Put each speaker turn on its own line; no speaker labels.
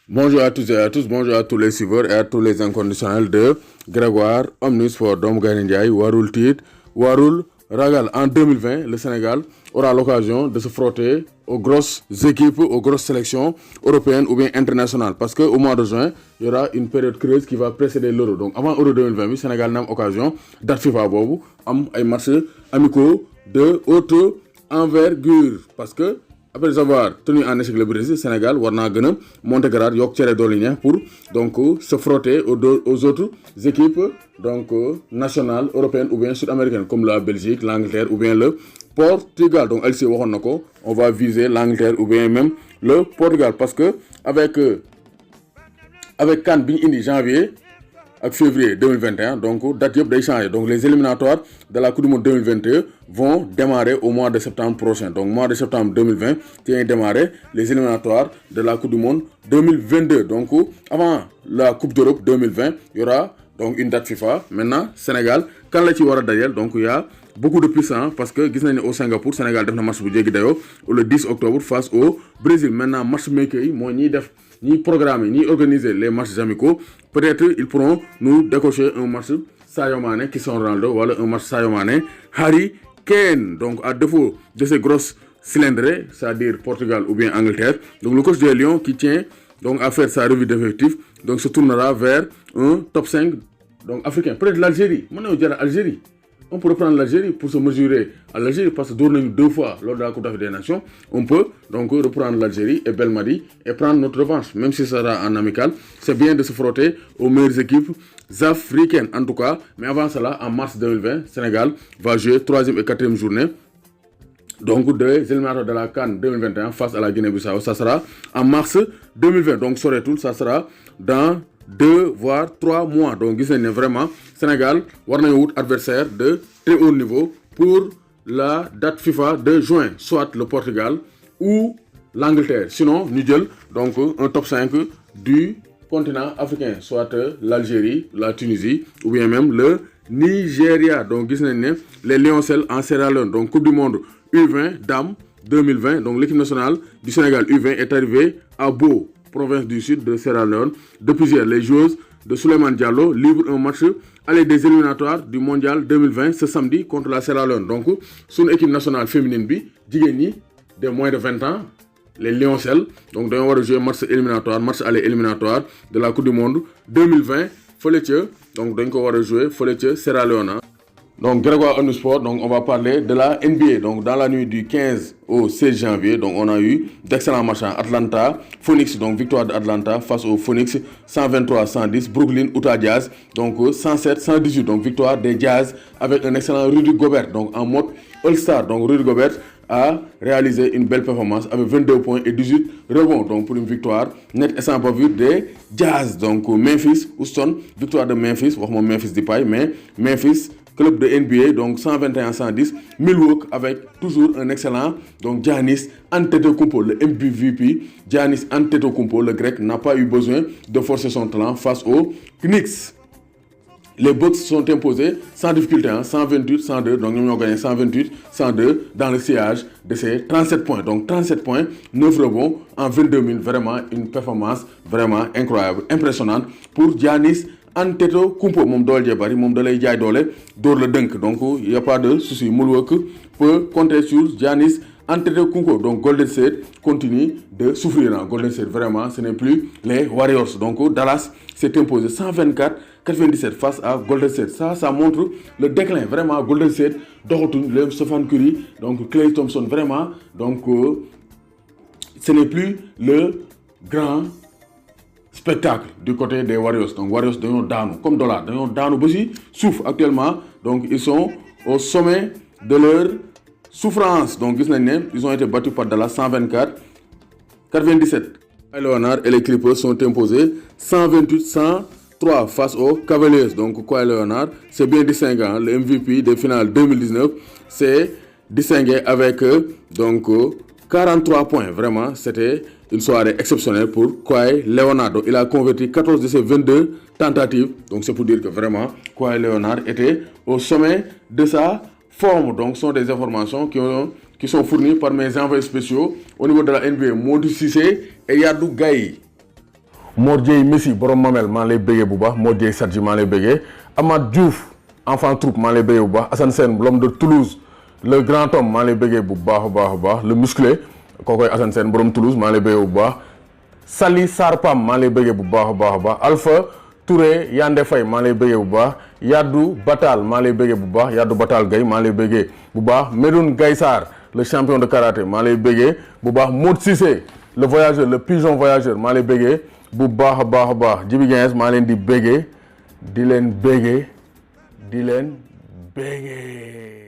Bonjour à tous et à tous, bonjour à tous les suiveurs et à tous les inconditionnels de Grégoire, Omnisport, Dom Ndiaye, Warul Tit, Warul Ragal. En 2020, le Sénégal aura l'occasion de se frotter aux grosses équipes, aux grosses sélections européennes ou bien internationales. Parce qu'au mois de juin, il y aura une période creuse qui va précéder l'Euro. Donc avant Euro 2020, le Sénégal n'a l'occasion date FIFA bobu, am ay matchs amicaux de haute envergure. Parce que après avoir tenu en échec le Brésil, le Sénégal warna gëna monter grade yok ciéré doliña pour donc se frotter aux autres équipes donc nationales européennes ou bien sud-américaines comme la Belgique, l'Angleterre ou bien le Portugal. Donc LC waxon nako, on va viser l'Angleterre ou bien même le Portugal parce que avec CAN bi indi janvier à février 2021, donc date yep day changer. Donc les éliminatoires de la Coupe du Monde 2022 vont démarrer au mois de septembre prochain. Donc mois de septembre 2020 tient démarrer les éliminatoires de la Coupe du Monde 2022. Donc avant la Coupe d'Europe 2020, il y aura donc une date FIFA. Maintenant Sénégal, quand la Chiwara Dayel, donc il y a beaucoup de puissance parce que au Singapour, Sénégal def na match bu jéggi dayo le 10 octobre face au Brésil. Maintenant match maker yi mo ñi def ni programmer ni organiser les matchs amicaux, peut-être ils pourront nous décocher un match Sadio Mané qui sont Ronaldo ou un match Sadio Mané Harry Kane. Donc à défaut de ces grosses cylindrées, c'est-à-dire Portugal ou bien Angleterre, donc le coach des Lions qui tient donc à faire sa revue d'effectifs donc se tournera vers un top 5 donc africain, peut-être l'Algérie. Maintenant on dirait Algérie. On peut reprendre l'Algérie pour se mesurer à l'Algérie parce que tourner deux fois lors de la Coupe d'Afrique des Nations, on peut donc reprendre l'Algérie et Belmadi et prendre notre revanche, même si ça sera en amical. C'est bien de se frotter aux meilleures équipes africaines en tout cas. Mais avant cela, en mars 2020, Sénégal va jouer 3e et 4e journée donc des éliminatoires de la CAN 2021 face à la Guinée-Bissau. Ça sera en mars 2020. Donc sur tout, ça sera dans 2 voire 3 mois. Donc vous voyez vraiment Sénégal war nañu wut adversaire de très haut niveau pour la date FIFA de juin, soit le Portugal ou l'Angleterre. Sinon nous jël donc un top 5 du continent africain, soit l'Algérie, la Tunisie ou bien même le Nigeria. Donc vous voyez les Lioncelles en Sierra Leone. Donc Coupe du monde U20 dames 2020. Donc l'équipe nationale du Sénégal U20 est arrivée à Bo, province du sud de Sierra Leone. Depuis hier, les joueuses de Souleymane Diallo livrent un match aller des éliminatoires du mondial 2020 ce samedi contre la Sierra Leone. Donc, son équipe nationale féminine bi, jigéen de moins de 20 ans, les Lioncelles, donc dañoo war a jouer match éliminatoire, match aller éliminatoire de la Coupe du monde 2020 fële ca donc dañ ko war a jouer fële ca Sierra Leone. Donc Grégoire Omnisport, donc on va parler de la NBA. Donc dans la nuit du 15 au 16 janvier, donc on a eu d'excellents matchs à Atlanta, Phoenix, donc victoire d'Atlanta face au Phoenix 123-110, Brooklyn, Utah Jazz, donc 107-118, donc victoire des Jazz avec un excellent Rudy Gobert, donc en mode All-Star. Donc Rudy Gobert a réalisé une belle performance avec 22 points et 18 rebonds, donc pour une victoire nette et sans bavure des Jazz. Donc Memphis, Houston, victoire de Memphis, vraiment Memphis Depay, mais Memphis club de NBA, donc 121-110. Milwaukee avec toujours un excellent donc Giannis Antetokounmpo, le MVP. Giannis Antetokounmpo, le grec, n'a pas eu besoin de forcer son talent face aux Knicks. Les Bucks sont imposés sans difficulté, 128-102, donc nous avons gagné 128-102 dans le sillage de ces 37 points. Donc 37 points, 9 rebonds en 22 minutes, vraiment une performance vraiment incroyable, impressionnante pour Giannis Antetokounmpo. Mom doole jee bari, mom da lay jaay doole, door le dunk. Donc il n'y a pas de souci. Milwaukee peut compter sur Giannis Antetokounmpo. Donc Golden State continue de souffrir. Golden State, vraiment, ce n'est plus les Warriors. Donc Dallas s'est imposé 124-97 face à Golden State. Ça montre le déclin. Vraiment, Golden State, le Stephen Curry, donc Klay Thompson, vraiment. Donc ce n'est plus le grand spectacle du côté des Warriors. Donc Warriors dañoo daanu comme dollar, dañoo daanu ba ci suuf actuellement. Donc ils sont au sommet de leur souffrance. Donc gis nañ ne ils ont été battus par Dallas 124-97. Leonard et les Clippers sont imposés 128-103 face aux Cavaliers. Donc Kawhi Leonard c'est bien distingué. Le MVP des finales 2019 c'est distingué avec donc 43 points. Vraiment, c'était une soirée exceptionnelle pour Kawhi Leonard. Donc, il a converti 14 de ses 22 tentatives. Donc c'est pour dire que vraiment Kawhi Leonard était au sommet de sa forme. Donc ce sont des informations qui sont fournies par mes envoyés spéciaux au niveau de la NBA, Modou Cissé et Yadou Gaye. Mor Dieye Messi borom Mamel maa lay bëggee bu baax Mor Dieye Sadji maa lay bëggee Amath Diouf enfant troupe maa lay bëggee bu baax Assane Sène l'homme de Toulouse le grand homme maa lay bëggee bu baax a baax a baax le musclé kookoy Assane Sène borom Toulouse maa lay bëggee bu baax Sali Sarpam maa lay bëggee bu baax a baax a baax Alpha Touré Yande Faye maa lay bëggee bu baax Yadou Batal maa lay bëggee bu baax Yadou Batal Gaye maa lay bëggee bu baax Medoune Gaye Sarr le champion de karaté maa lay bëggee bu baax Maud Cissé le voyageur le pigeon voyageur maa lay bëggee bu baax a baax a baax Djibi Guèye maa leen di bëggee di leen bëggee di leen bëggee